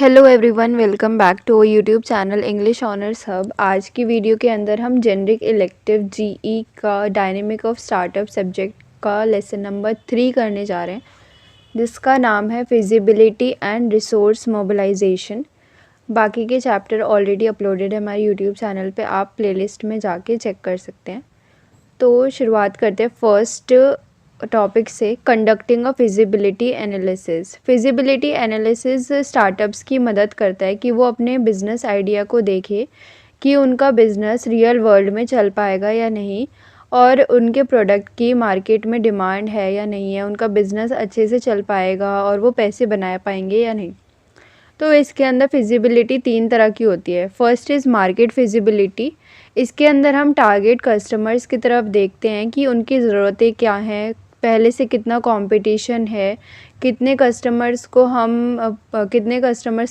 Hello everyone, welcome back to YouTube channel English honours hub. आज की video के अंदर हम जेनरिक इलेक्टिव जीई का डायनेमिक ऑफ स्टार्टअप सब्जेक्ट का लेसन नंबर 3 करने जा रहे हैं, जिसका नाम है फिजिबिलिटी एंड रिसोर्स मोबिलाइजेशन। बाकी के चैप्टर ऑलरेडी अपलोडेड है हमारे यूट्यूब चैनल पे, आप प्लेलिस्ट में जाके चेक कर सकते हैं। तो शुरुआत करते हैं फर्स्ट टॉपिक से, conducting a feasibility analysis. Feasibility analysis startups की मदद करता है कि वो अपने बिजनेस आइडिया को देखे कि उनका बिजनेस रियल वर्ल्ड में चल पाएगा या नहीं, और उनके प्रोडक्ट की मार्केट में डिमांड है या नहीं है, उनका बिजनेस अच्छे से चल पाएगा और वो पैसे बना पाएंगे या नहीं। तो इसके अंदर फिजिबिलिटी 3 तरह की होती है। First is market feasibility. इसके अंदर हम टारगेट कस्टमर्स की तरफ देखते हैं कि उनकी ज़रूरतें क्या हैं, पहले से कितना कंपटीशन है, कितने कस्टमर्स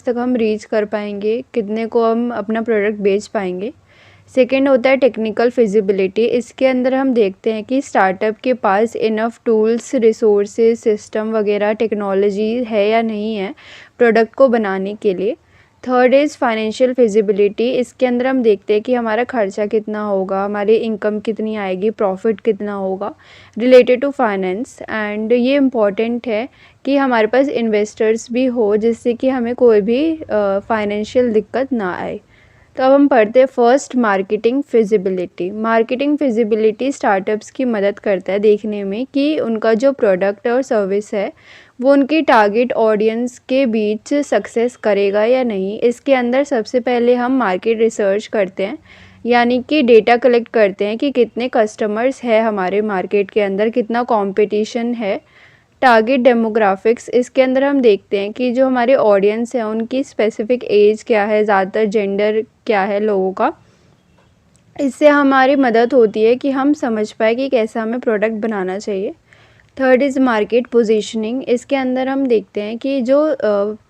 तक हम रीच कर पाएंगे, कितने को हम अपना प्रोडक्ट बेच पाएंगे। सेकेंड होता है टेक्निकल फिजिबिलिटी। इसके अंदर हम देखते हैं कि स्टार्टअप के पास इनफ टूल्स, रिसोर्सेज, सिस्टम वगैरह टेक्नोलॉजी है या नहीं है प्रोडक्ट को बनाने के लिए। Third is financial feasibility. इसके अंदर हम देखते हैं कि हमारा खर्चा कितना होगा, हमारी इनकम कितनी आएगी, प्रॉफिट कितना होगा रिलेटेड टू फाइनेंस। एंड ये इम्पॉर्टेंट है कि हमारे पास इन्वेस्टर्स भी हो, जिससे कि हमें कोई भी फाइनेंशियल दिक्कत ना आए। तो अब हम पढ़ते हैं first, marketing feasibility. Marketing feasibility startups की मदद करता है देखने में कि उनका जो प्रोडक्ट और सर्विस है वो उनकी टारगेट ऑडियंस के बीच सक्सेस करेगा या नहीं। इसके अंदर सबसे पहले हम मार्केट रिसर्च करते हैं, यानी कि डेटा कलेक्ट करते हैं कि कितने कस्टमर्स है हमारे मार्केट के अंदर, कितना कंपटीशन है। Target demographics. इसके अंदर हम देखते हैं कि जो हमारे ऑडियंस है उनकी स्पेसिफिक एज क्या है, ज़्यादातर जेंडर क्या है लोगों का। इससे हमारी मदद होती है कि हम समझ पाए कि कैसा हमें प्रोडक्ट बनाना चाहिए। Third is market positioning. इसके अंदर हम देखते हैं कि जो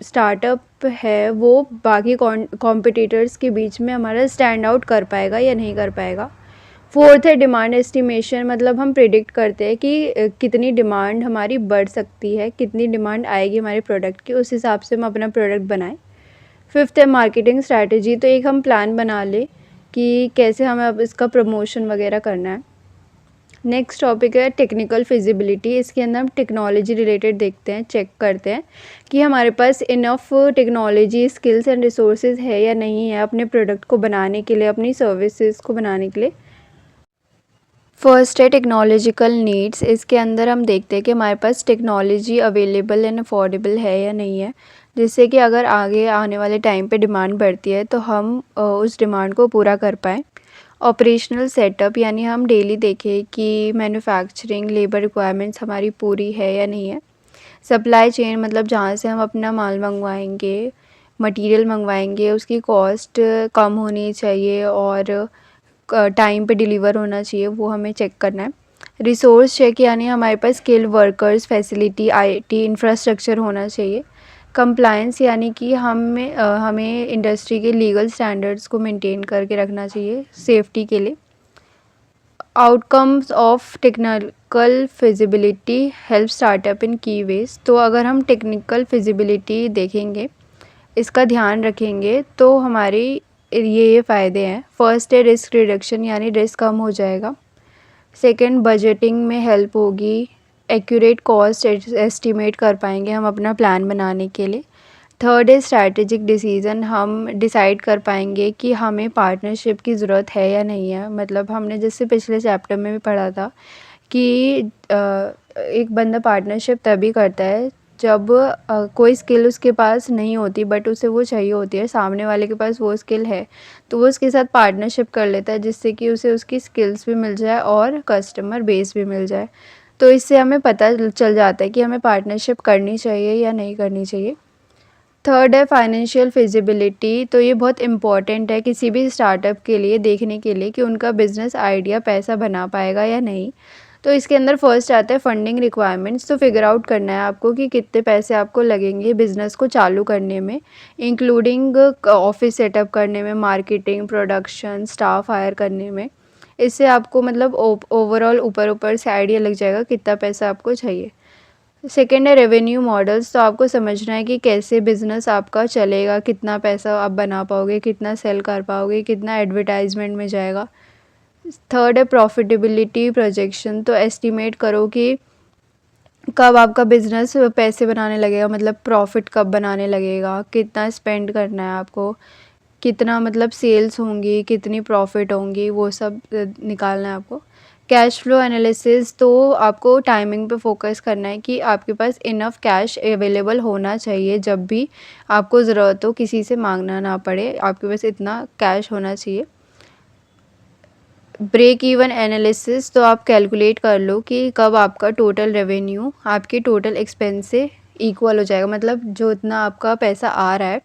स्टार्टअप है वो बाकी कॉम्पिटिटर्स के बीच में हमारा स्टैंड आउट कर पाएगा या नहीं कर पाएगा। फोर्थ है डिमांड एस्टिमेशन। मतलब हम प्रिडिक्ट करते हैं कि कितनी डिमांड हमारी बढ़ सकती है, कितनी डिमांड आएगी हमारे प्रोडक्ट की, उस हिसाब से हम अपना प्रोडक्ट बनाएं। फिफ्थ है मार्केटिंग स्ट्रैटेजी। तो एक हम प्लान बना लें कि कैसे हमें अब इसका प्रमोशन वगैरह करना है। नेक्स्ट टॉपिक है टेक्निकल फिजिबिलिटी। इसके अंदर हम टेक्नोलॉजी रिलेटेड देखते हैं, चेक करते हैं कि हमारे पास enough technology, skills and resources है या नहीं है अपने प्रोडक्ट को बनाने के लिए, अपनी सर्विसेज को बनाने के लिए। फर्स्ट है टेक्नोलॉजिकल नीड्स। इसके अंदर हम देखते हैं कि हमारे पास टेक्नोलॉजी अवेलेबल एंड अफोर्डेबल है या नहीं है, जिससे कि अगर आगे आने वाले टाइम पे डिमांड बढ़ती है तो हम उस डिमांड को पूरा कर पाएँ। ऑपरेशनल सेटअप, यानी हम डेली देखें कि मैन्युफैक्चरिंग लेबर रिक्वायरमेंट्स हमारी पूरी है या नहीं है। सप्लाई चेन, मतलब जहाँ से हम अपना माल मंगवाएंगे, मटेरियल मंगवाएंगे, उसकी कॉस्ट कम होनी चाहिए और टाइम पे डिलीवर होना चाहिए, वो हमें चेक करना है। रिसोर्स चेक, यानी हमारे पास skill workers, facility, IT infrastructure होना चाहिए। कंप्लायंस, यानी कि हमें इंडस्ट्री के लीगल स्टैंडर्ड्स को मेंटेन करके रखना चाहिए सेफ्टी के लिए। Outcomes of technical feasibility help startup इन की वेज। तो अगर हम टेक्निकल फिजिबिलिटी देखेंगे, इसका ध्यान रखेंगे, तो हमारी ये फ़ायदे हैं। फर्स्ट है रिस्क रिडक्शन, यानी रिस्क कम हो जाएगा। सेकंड, बजटिंग में हेल्प होगी, एक्यूरेट कॉस्ट एस्टिमेट कर पाएंगे हम अपना प्लान बनाने के लिए। थर्ड है स्ट्रैटेजिक डिसीज़न। हम डिसाइड कर पाएंगे कि हमें पार्टनरशिप की ज़रूरत है या नहीं है। मतलब हमने जैसे पिछले चैप्टर में भी पढ़ा था कि एक बंदा पार्टनरशिप तभी करता है जब कोई स्किल उसके पास नहीं होती बट उसे वो चाहिए होती है, सामने वाले के पास वो स्किल है, तो वो उसके साथ पार्टनरशिप कर लेता है, जिससे कि उसे उसकी स्किल्स भी मिल जाए और कस्टमर बेस भी मिल जाए। तो इससे हमें पता चल जाता है कि हमें पार्टनरशिप करनी चाहिए या नहीं करनी चाहिए। थर्ड है फाइनेंशियल फिजिबिलिटी। तो ये बहुत इम्पॉर्टेंट है किसी भी स्टार्टअप के लिए, देखने के लिए कि उनका बिजनेस आइडिया पैसा बना पाएगा या नहीं। तो इसके अंदर फर्स्ट आता है फंडिंग रिक्वायरमेंट्स। तो फिगर आउट करना है आपको कि कितने पैसे आपको लगेंगे बिज़नेस को चालू करने में, इंक्लूडिंग ऑफिस सेटअप करने में, मार्केटिंग, प्रोडक्शन, स्टाफ हायर करने में। इससे आपको मतलब ओवरऑल ऊपर ऊपर से आइडिया लग जाएगा कितना पैसा आपको चाहिए। सेकेंड है रेवेन्यू मॉडल्स, तो आपको समझना है कि कैसे बिज़नेस आपका चलेगा, कितना पैसा आप बना पाओगे, कितना सेल कर पाओगे, कितना एडवर्टाइजमेंट में जाएगा। थर्ड है प्रॉफिटेबिलिटी प्रोजेक्शन, तो एस्टिमेट करो कि कब आपका बिज़नेस पैसे बनाने लगेगा, मतलब प्रॉफिट कब बनाने लगेगा, कितना स्पेंड करना है आपको, कितना मतलब सेल्स होंगी, कितनी प्रॉफिट होंगी, वो सब निकालना है आपको। कैश फ्लो एनालिसिस, तो आपको टाइमिंग पे फोकस करना है कि आपके पास इनफ कैश अवेलेबल होना चाहिए, जब भी आपको ज़रूरत हो किसी से मांगना ना पड़े, आपके पास इतना कैश होना चाहिए। ब्रेक इवन एनालिसिस, तो आप कैलकुलेट कर लो कि कब आपका टोटल रेवेन्यू आपके टोटल एक्सपेंस से इक्वल हो जाएगा, मतलब जो इतना आपका पैसा आ रहा है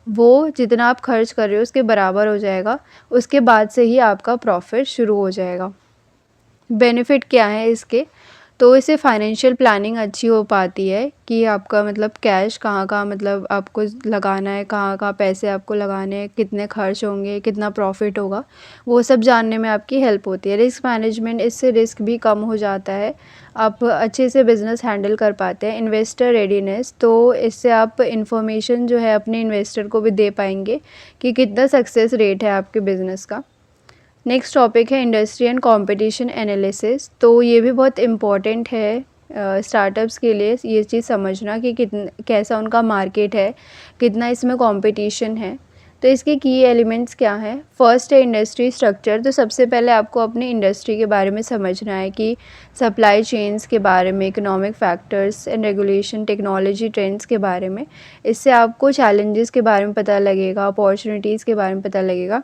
वो जितना आप खर्च कर रहे हो उसके बराबर हो जाएगा, उसके बाद से ही आपका प्रॉफिट शुरू हो जाएगा। बेनिफिट क्या है इसके, तो इससे फाइनेंशियल प्लानिंग अच्छी हो पाती है कि आपका मतलब कैश कहाँ कहाँ मतलब आपको लगाना है, कहाँ कहाँ पैसे आपको लगाने हैं, कितने खर्च होंगे, कितना प्रॉफिट होगा, वो सब जानने में आपकी हेल्प होती है। रिस्क मैनेजमेंट, इससे रिस्क भी कम हो जाता है, आप अच्छे से बिज़नेस हैंडल कर पाते हैं। इन्वेस्टर रेडीनेस, तो इससे आप इन्फॉर्मेशन जो है अपने इन्वेस्टर को भी दे पाएंगे कि कितना सक्सेस रेट है आपके बिज़नेस का। नेक्स्ट टॉपिक है इंडस्ट्री एंड कंपटीशन एनालिसिस, तो ये भी बहुत इम्पॉर्टेंट है स्टार्टअप्स के लिए, ये चीज़ समझना कि कितना कैसा उनका मार्केट है, कितना इसमें कंपटीशन है। तो इसके की एलिमेंट्स क्या हैं। फर्स्ट है इंडस्ट्री स्ट्रक्चर, तो सबसे पहले आपको अपनी इंडस्ट्री के बारे में समझना है कि सप्लाई चेन्स के बारे में, economic factors and regulation, technology trends के बारे में। इससे आपको चैलेंजेस के बारे में पता लगेगा, अपॉर्चुनिटीज़ के बारे में पता लगेगा।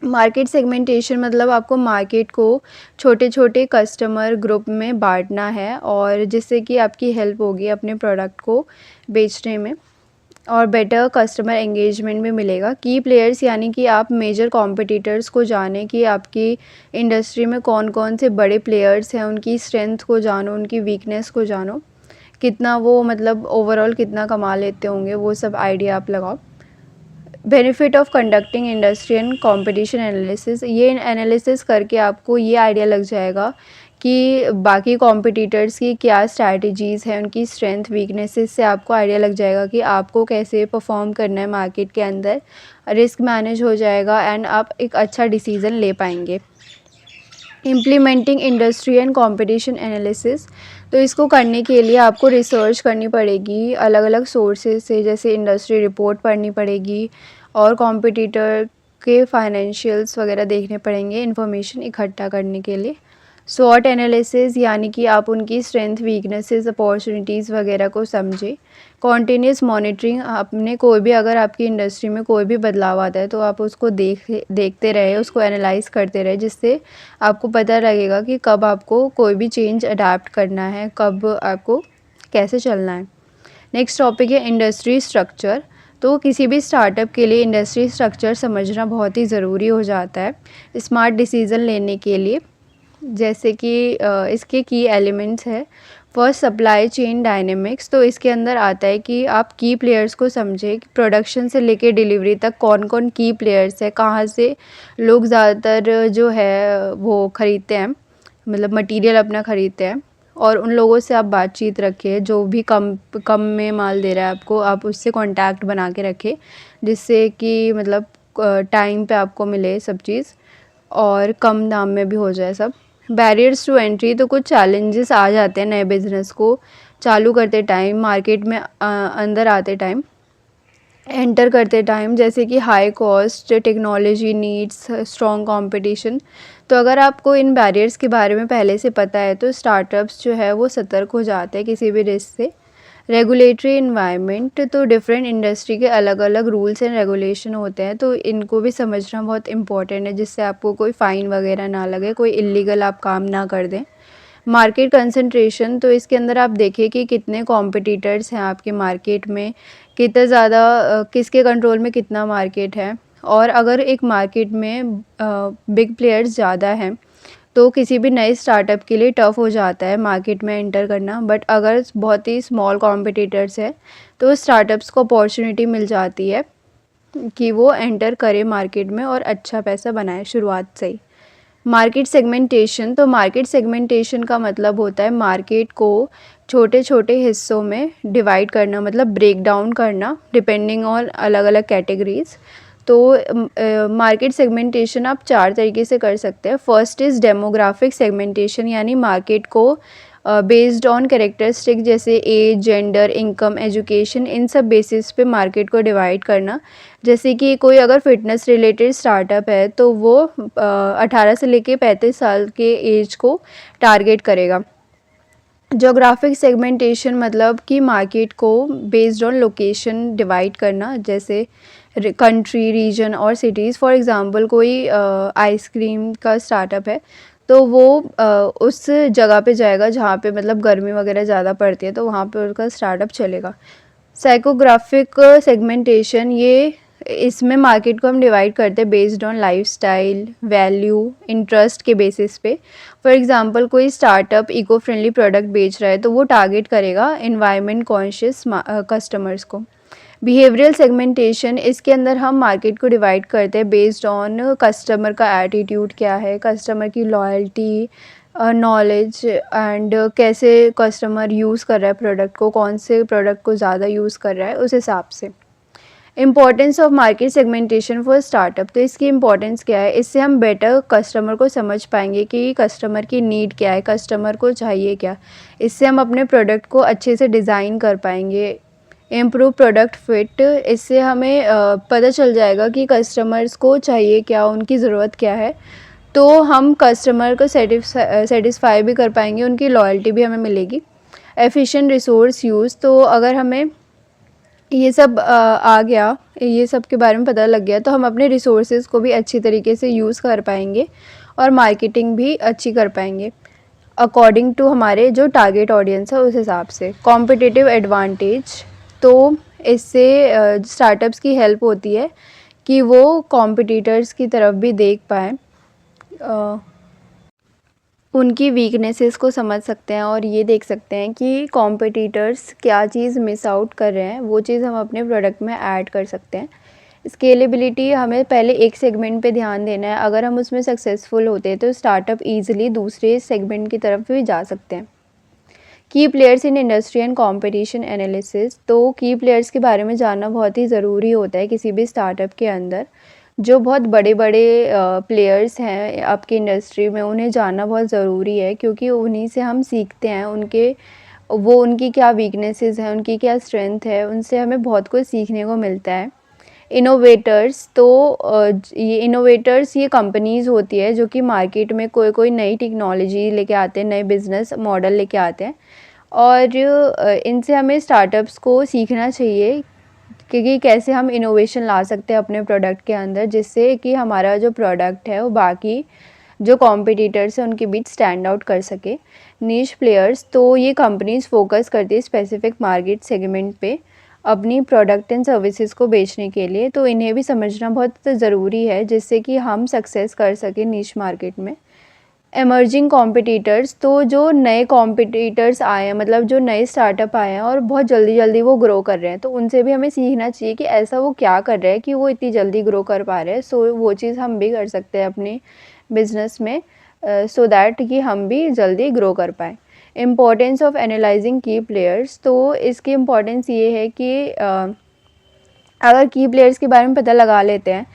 मार्केट सेगमेंटेशन, मतलब आपको मार्केट को छोटे छोटे कस्टमर ग्रुप में बांटना है, और जिससे कि आपकी हेल्प होगी अपने प्रोडक्ट को बेचने में, और बेटर कस्टमर एंगेजमेंट भी मिलेगा। की प्लेयर्स, यानी कि आप मेजर कॉम्पिटिटर्स को जानें कि आपकी इंडस्ट्री में कौन कौन से बड़े प्लेयर्स हैं, उनकी स्ट्रेंथ को जानो, उनकी वीकनेस को जानो, कितना वो मतलब ओवरऑल कितना कमा लेते होंगे, वो सब आइडिया आप लगाओ। Benefit of conducting industry and competition analysis, ये एनालिसिस करके आपको ये आइडिया लग जाएगा कि बाकी कॉम्पिटिटर्स की क्या स्ट्रैटेजीज़ हैं, उनकी स्ट्रेंथ वीकनेसेस से आपको आइडिया लग जाएगा कि आपको कैसे परफॉर्म करना है मार्केट के अंदर। रिस्क मैनेज हो जाएगा एंड आप एक अच्छा डिसीज़न ले पाएंगे। Implementing industry and competition analysis, तो इसको करने के लिए आपको रिसर्च करनी पड़ेगी अलग अलग सोर्सेज से, जैसे इंडस्ट्री रिपोर्ट पढ़नी पड़ेगी और कॉम्पिटिटर के फाइनेंशियल्स वगैरह देखने पड़ेंगे इन्फॉर्मेशन इकट्ठा करने के लिए। स्वॉट एनालिसिस, यानी कि आप उनकी स्ट्रेंथ, वीकनेसेस, अपॉर्चुनिटीज़ वगैरह को समझें। कॉन्टीन्यूस मॉनिटरिंग, आपने कोई भी अगर आपकी इंडस्ट्री में कोई भी बदलाव आता है तो आप उसको देखते रहे, उसको एनालाइज करते रहे, जिससे आपको पता लगेगा कि कब आपको कोई भी चेंज अडाप्ट करना है, कब आपको कैसे चलना है। नेक्स्ट टॉपिक है इंडस्ट्री स्ट्रक्चर, तो किसी भी स्टार्टअप के लिए इंडस्ट्री स्ट्रक्चर समझना बहुत ही ज़रूरी हो जाता है स्मार्ट डिसीज़न लेने के लिए। जैसे कि इसके की एलिमेंट्स है। फर्स्ट, सप्लाई चेन डायनेमिक्स, तो इसके अंदर आता है कि आप की प्लेयर्स को समझें कि प्रोडक्शन से लेके डिलीवरी तक कौन कौन की प्लेयर्स है, कहाँ से लोग ज़्यादातर जो है वो ख़रीदते हैं, मतलब मटेरियल अपना ख़रीदते हैं, और उन लोगों से आप बातचीत रखें, जो भी कम कम में माल दे रहा है आपको, आप उससे कांटेक्ट बना के रखें, जिससे कि मतलब टाइम पे आपको मिले सब चीज़ और कम दाम में भी हो जाए सब। बैरियर्स टू एंट्री, तो कुछ चैलेंजेस आ जाते हैं नए बिज़नेस को चालू करते टाइम, मार्केट में अंदर आते टाइम, एंटर करते टाइम, जैसे कि high cost, technology needs, strong competition. तो अगर आपको इन बैरियर्स के बारे में पहले से पता है तो स्टार्टअप्स जो है वो सतर्क हो जाते हैं किसी भी रिस्क से। रेगुलेटरी इन्वायरमेंट, तो डिफरेंट इंडस्ट्री के अलग अलग रूल्स एंड रेगुलेशन होते हैं, तो इनको भी समझना बहुत इंपॉर्टेंट है, जिससे आपको कोई फ़ाइन वगैरह ना लगे, कोई इलीगल आप काम ना कर दें। मार्केट कंसंट्रेशन, तो इसके अंदर आप देखें कि कितने कॉम्पिटिटर्स हैं आपके मार्केट में, कितना ज़्यादा किसके कंट्रोल में कितना मार्केट है, और अगर एक मार्केट में बिग प्लेयर्स ज़्यादा हैं तो किसी भी नए स्टार्टअप के लिए टफ़ हो जाता है मार्केट में एंटर करना। बट अगर बहुत ही स्मॉल कॉम्पिटिटर्स है तो स्टार्टअप्स को अपॉर्चुनिटी मिल जाती है कि वो एंटर करे मार्केट में और अच्छा पैसा बनाए शुरुआत से ही। मार्केट सेगमेंटेशन, तो मार्केट सेगमेंटेशन का मतलब होता है मार्केट को छोटे छोटे हिस्सों में डिवाइड करना, मतलब ब्रेक डाउन करना डिपेंडिंग ऑन अलग अलग कैटेगरीज। तो मार्केट सेगमेंटेशन आप 4 तरीके से कर सकते हैं। फर्स्ट इज़ डेमोग्राफिक सेगमेंटेशन, यानी मार्केट को बेस्ड ऑन कैरेक्टरिस्टिक जैसे एज, जेंडर, इनकम, एजुकेशन, इन सब बेसिस पे मार्केट को डिवाइड करना। जैसे कि कोई अगर फिटनेस रिलेटेड स्टार्टअप है तो वो 18 से लेके 35 साल के एज को टारगेट करेगा। जोग्राफिक सेगमेंटेशन मतलब कि मार्केट को बेस्ड ऑन लोकेशन डिवाइड करना, जैसे कंट्री, रीजन और सिटीज़। फॉर एग्जांपल कोई आइसक्रीम का स्टार्टअप है तो वो उस जगह पे जाएगा जहाँ पे मतलब गर्मी वगैरह ज़्यादा पड़ती है, तो वहाँ पे उसका स्टार्टअप चलेगा। साइकोग्राफिक सेगमेंटेशन, ये इसमें मार्केट को हम डिवाइड करते हैं based on lifestyle, value, interest के बेसिस पे। फॉर एग्जांपल कोई स्टार्टअप इको फ्रेंडली प्रोडक्ट बेच रहा है तो वो टारगेट करेगा एनवायरनमेंट कॉन्शियस कस्टमर्स को। बिहेवियरल सेगमेंटेशन, इसके अंदर हम मार्केट को डिवाइड करते हैं बेस्ड ऑन कस्टमर का एटीट्यूड क्या है, कस्टमर की लॉयल्टी, नॉलेज एंड कैसे कस्टमर यूज़ कर रहा है प्रोडक्ट को, कौन से प्रोडक्ट को ज़्यादा यूज़ कर रहा है, उस हिसाब से। Importance of market segmentation for startup, तो इसकी इम्पॉर्टेंस क्या है, इससे हम बेटर कस्टमर को समझ पाएंगे कि कस्टमर की नीड क्या है, कस्टमर को चाहिए क्या। इससे हम अपने प्रोडक्ट को अच्छे से डिज़ाइन कर पाएंगे। इम्प्रूव प्रोडक्ट फिट, इससे हमें पता चल जाएगा कि कस्टमर्स को चाहिए क्या, उनकी ज़रूरत क्या है, तो हम कस्टमर को सेटिस्फाई भी कर पाएंगे, उनकी लॉयल्टी भी हमें मिलेगी। एफिशिएंट रिसोर्स यूज़, तो अगर हमें ये सब आ गया, ये सब के बारे में पता लग गया, तो हम अपने रिसोर्सेज को भी अच्छी तरीके से यूज़ कर पाएंगे और मार्केटिंग भी अच्छी कर पाएंगे अकॉर्डिंग टू हमारे जो टारगेट ऑडियंस है उस हिसाब से। कॉम्पिटिटिव एडवांटेज, तो इससे स्टार्टअप्स की हेल्प होती है कि वो कॉम्पिटिटर्स की तरफ भी देख पाएँ, उनकी वीकनेसेस को समझ सकते हैं और ये देख सकते हैं कि कॉम्पिटिटर्स क्या चीज़ मिस आउट कर रहे हैं, वो चीज़ हम अपने प्रोडक्ट में ऐड कर सकते हैं। स्केलेबिलिटी, हमें पहले एक सेगमेंट पे ध्यान देना है, अगर हम उसमें सक्सेसफुल होते हैं तो स्टार्टअप ईजिली दूसरे सेगमेंट की तरफ भी जा सकते हैं। की players in industry and competition analysis, तो की प्लेयर्स के बारे में जानना बहुत ही ज़रूरी होता है किसी भी स्टार्टअप के अंदर। जो बहुत बड़े बड़े प्लेयर्स हैं आपकी इंडस्ट्री में, उन्हें जानना बहुत ज़रूरी है, क्योंकि उन्हीं से हम सीखते हैं उनकी क्या वीकनेसेस हैं, उनकी क्या स्ट्रेंथ है, उनसे हमें बहुत कुछ सीखने को मिलता है। इनोवेटर्स, तो ये कंपनीज़ होती है जो कि मार्केट में कोई नई टेक्नोलॉजी लेके आते हैं, नए बिज़नेस मॉडल लेके आते हैं, और इनसे हमें स्टार्टअप्स को सीखना चाहिए कि कैसे हम इनोवेशन ला सकते हैं अपने प्रोडक्ट के अंदर, जिससे कि हमारा जो प्रोडक्ट है वो बाकी जो कॉम्पिटिटर्स हैं उनके बीच स्टैंड आउट कर सके। नीश प्लेयर्स, तो ये कंपनीज फोकस करती है स्पेसिफिक मार्केट सेगमेंट पे अपनी प्रोडक्ट एंड सर्विसेज को बेचने के लिए, तो इन्हें भी समझना बहुत ज़रूरी है जिससे कि हम सक्सेस कर सकें नीश मार्केट में। एमर्जिंग कॉम्पिटिटर्स, तो जो नए कॉम्पिटिटर्स आए हैं, मतलब जो नए स्टार्टअप आए हैं और बहुत जल्दी जल्दी वो ग्रो कर रहे हैं, तो उनसे भी हमें सीखना चाहिए कि ऐसा वो क्या कर रहे हैं कि वो इतनी जल्दी ग्रो कर पा रहे हैं। सो वो चीज़ हम भी कर सकते हैं अपने बिजनेस में, सो दैट कि हम भी जल्दी ग्रो कर पाएँ। इम्पोर्टेंस ऑफ एनालाइजिंग की प्लेयर्स, तो इसकी इम्पोर्टेंस ये है कि अगर की प्लेयर्स के बारे में पता लगा लेते हैं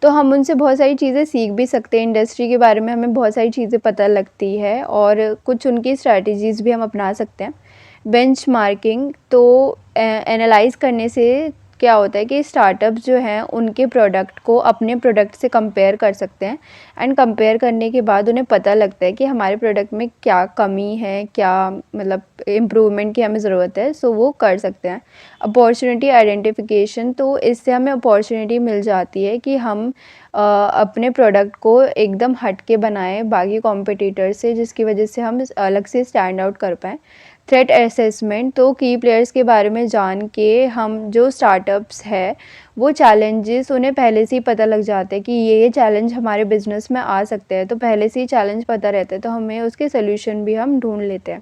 तो हम उनसे बहुत सारी चीज़ें सीख भी सकते हैं, इंडस्ट्री के बारे में हमें बहुत सारी चीज़ें पता लगती है और कुछ उनकी स्ट्रैटेजीज़ भी हम अपना सकते हैं। बेंचमार्किंग, तो एनालाइज करने से क्या होता है कि स्टार्टअप्स जो हैं उनके प्रोडक्ट को अपने प्रोडक्ट से कंपेयर कर सकते हैं, एंड कंपेयर करने के बाद उन्हें पता लगता है कि हमारे प्रोडक्ट में क्या कमी है, क्या मतलब इम्प्रूवमेंट की हमें ज़रूरत है, सो वो कर सकते हैं। अपॉर्चुनिटी आइडेंटिफिकेशन, तो इससे हमें अपॉर्चुनिटी मिल जाती है कि हम अपने प्रोडक्ट को एकदम हट के बनाएं बाकी कॉम्पिटिटर से, जिसकी वजह से हम अलग से स्टैंड आउट कर पाएँ। थ्रेट असेसमेंट, तो की प्लेयर्स के बारे में जान के हम जो स्टार्टअप्स है वो चैलेंजेस उन्हें पहले से ही पता लग जाता है कि ये चैलेंज हमारे बिज़नेस में आ सकते हैं, तो पहले से ही चैलेंज पता रहता है तो हमें उसके सोल्यूशन भी हम ढूंढ लेते हैं।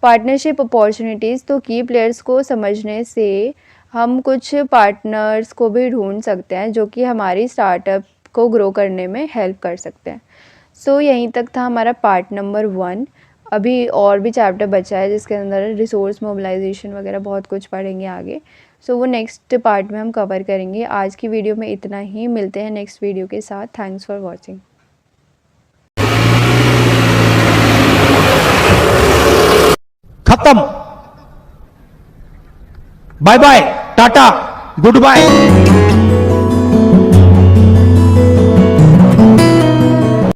पार्टनरशिप अपॉर्चुनिटीज़, तो की प्लेयर्स को समझने से हम कुछ पार्टनर्स को भी ढूंढ सकते हैं जो कि हमारी स्टार्टअप को ग्रो करने में हेल्प कर सकते हैं। सो यहीं तक था हमारा पार्ट नंबर 1। अभी और भी चैप्टर बचा है जिसके अंदर रिसोर्स मोबिलाइजेशन वगैरह बहुत कुछ पढ़ेंगे आगे। सो वो नेक्स्ट पार्ट में हम कवर करेंगे। आज की वीडियो में इतना ही, मिलते हैं नेक्स्ट वीडियो के साथ। Thanks for watching. खत्म। Bye bye, tata, good bye.